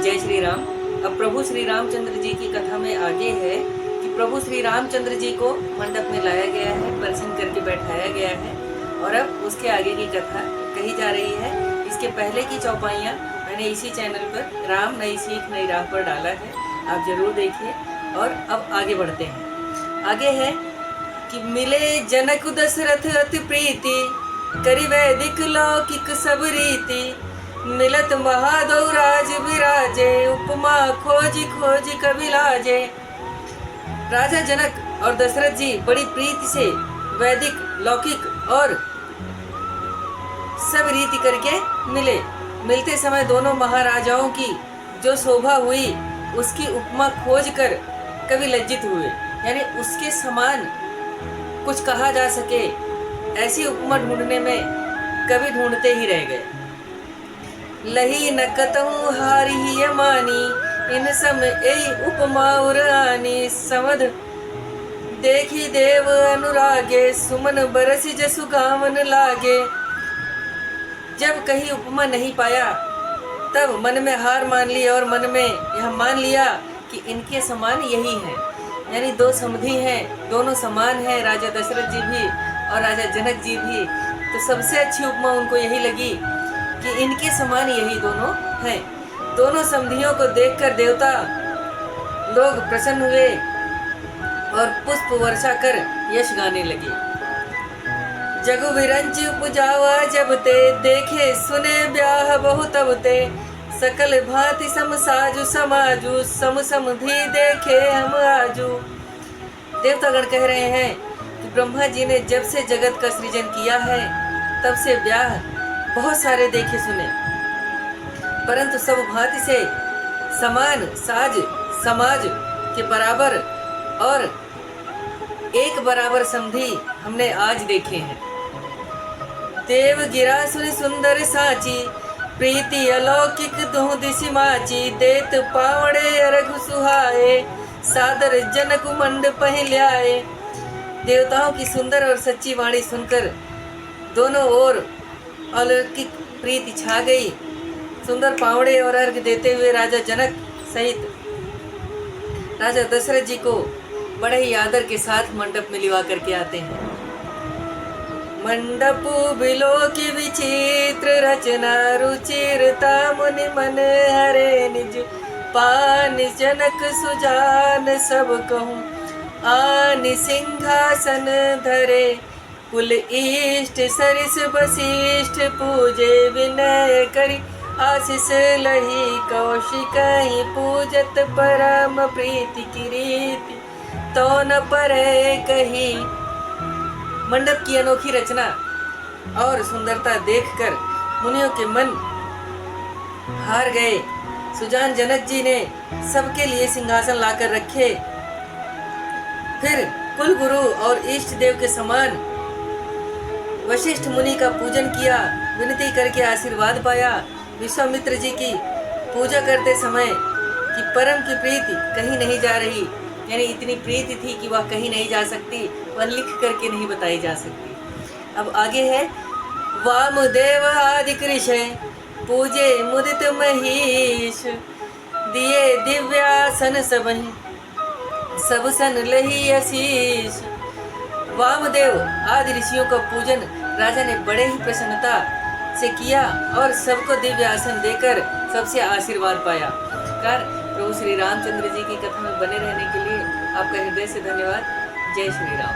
जय श्री राम। अब प्रभु श्री रामचंद्र जी की कथा में आगे है कि प्रभु श्री रामचंद्र जी को मंडप में लाया गया है, प्रसन्न करके बैठाया गया है और अब उसके आगे की कथा कही जा रही है। इसके पहले की चौपाइयाँ मैंने इसी चैनल पर राम नई सीख नई राह पर डाला है, आप जरूर देखिए। और अब आगे बढ़ते हैं। आगे है कि मिले जनक दशरथ अति प्रीति, करि वैदिक लौकिक सब रीति, मिलत महादौ राज विराजे, उपमा खोजी खोजी कबि लाजे। राजा जनक और दशरथ जी बड़ी प्रीति से वैदिक लौकिक और सब रीति करके मिले। मिलते समय दोनों महाराजाओं की जो शोभा हुई उसकी उपमा खोज कर कवि लज्जित हुए, यानी उसके समान कुछ कहा जा सके ऐसी उपमा ढूंढने में कवि ढूंढते ही रह गए। लही न कतहु हारी ही मानी, इन सम एई उपमा उरानी, समध देखी देव अनुरागे, सुमन बरसी जसु गावन लागे। जब कहीं उपमा नहीं पाया तब मन में हार मान ली और मन में यह मान लिया कि इनके समान यही है, यानी दो समधी हैं, दोनों समान हैं, राजा दशरथ जी भी और राजा जनक जी भी। तो सबसे अच्छी उपमा उनको यही लगी कि इनके समान यही दोनों हैं। दोनों समधियों को देखकर देवता लोग प्रसन्न हुए और पुष्प वर्षा कर यश गाने लगे। जगु विरंच उपजावा जब ते, देखे सुने ब्याह बहुत अब ते, सकल भांति सम साजु समाजु, सम समधि देखे हम आजू। देवतागण कह रहे हैं कि ब्रह्मा जी ने जब से जगत का सृजन किया है तब से ब्याह बहुत सारे देखे सुने, परंतु सब भांति से समान साज समाज के बराबर और एक बराबर समधी हमने आज देखे हैं। देव गिरा सुनि सुंदर साची, प्रीति अलौकिक दुह दिशि माची, देत पावड़े अरघ सुहाए, सादर जनक मंड पहल्याए। देवताओं की सुंदर और सच्ची वाणी सुनकर दोनों ओर अलौकिक प्रीति छा गई। सुंदर पावड़े और अर्घ देते हुए राजा जनक सहित राजा दशरथ जी को बड़े ही आदर के साथ मंडप में लिवा करके आते हैं। मंडप बिलो की विचित्र रचना, रुचिरता मुनि मन हरे निज, पान जनक सुजान सब कहूँ, आन सिंहासन धरे, कुल इष्ट सरिस वशिष्ठ पूजे, विनय करि आशीष लही, कौशिक ही पूजत परम प्रीति की रीति, तो न परे कही। मंडप की अनोखी रचना और सुंदरता देखकर मुनियों के मन हार गए। सुजान जनक जी ने सबके लिए सिंहासन लाकर रखे, फिर कुल गुरु और इष्ट देव के समान वशिष्ठ मुनि का पूजन किया, विनती करके आशीर्वाद पाया। विश्वामित्र जी की पूजा करते समय कि परम की प्रीति कहीं नहीं जा रही, यानी इतनी प्रीति थी कि वह कहीं नहीं जा सकती, वह लिख करके नहीं बताई जा सकती। अब आगे है वामदेव आदि कृष्ण, पूजे मुदित महीश, दिए दिव्यासन सबहि, सब सन लही आशीष। वामदेव आदि ऋषियों का पूजन राजा ने बड़े ही प्रसन्नता से किया और सबको दिव्य आसन देकर सबसे आशीर्वाद पाया। प्रभु श्री रामचंद्र जी की कथा में बने रहने के लिए आपका हृदय से धन्यवाद। जय श्री राम।